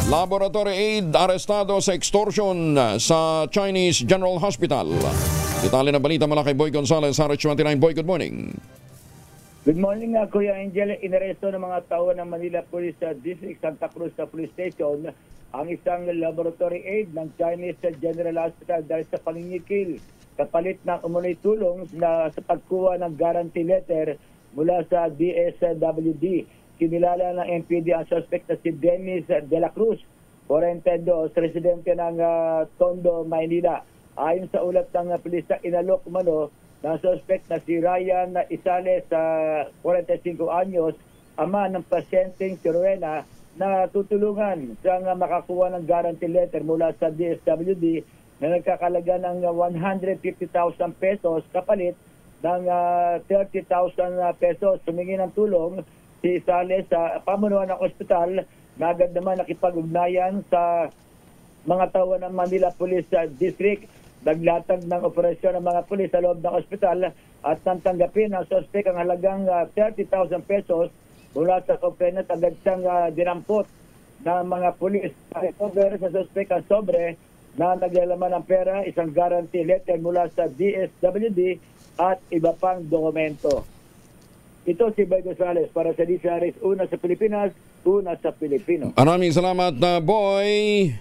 Laboratory aide arestado sa extortion sa Chinese General Hospital. Detalye ng balita mula kay Boy Gonzales, RH29. Boy, good morning. Good morning, Kuya Angel. Inaresto ng mga tao ng Manila Police District Santa Cruz Police Station ang isang laboratory aide ng Chinese General Hospital dahil sa pangingikil kapalit ng umunoy tulong na sa pagkuha ng guarantee letter mula sa DSWD. Kinilala ng MPD ang suspect na si Dennis De La Cruz, 42, residente ng Tondo, Maynila. Ayon sa ulat ng pulis, inalok umano ng suspect na si Ryan Isales, 45 anyos, ama ng pasyenteng si Rowena, na tutulungan siyang makakuha ng guarantee letter mula sa DSWD na nagkakalaga ng 150,000 pesos kapalit ng 30,000 pesos. Sumingi ng tulong si Isales sa pamunuan ng ospital na agad naman nakipag-ugnayan sa mga tao ng Manila Police District. Naglatag ng operasyon ng mga pulis sa loob ng ospital at tanggapin ang suspect ang halagang 30,000 pesos mula sa complainant. Agad siyang dinampot ng mga pulis. Recover sa suspect ang sobre na naglalaman ng pera, isang guarantee letter mula sa DSWD at iba pang dokumento. Ito si Boy Gonzales para sa DCRS, una sa Pilipinas, una sa Pilipino. Maraming salamat, Boy.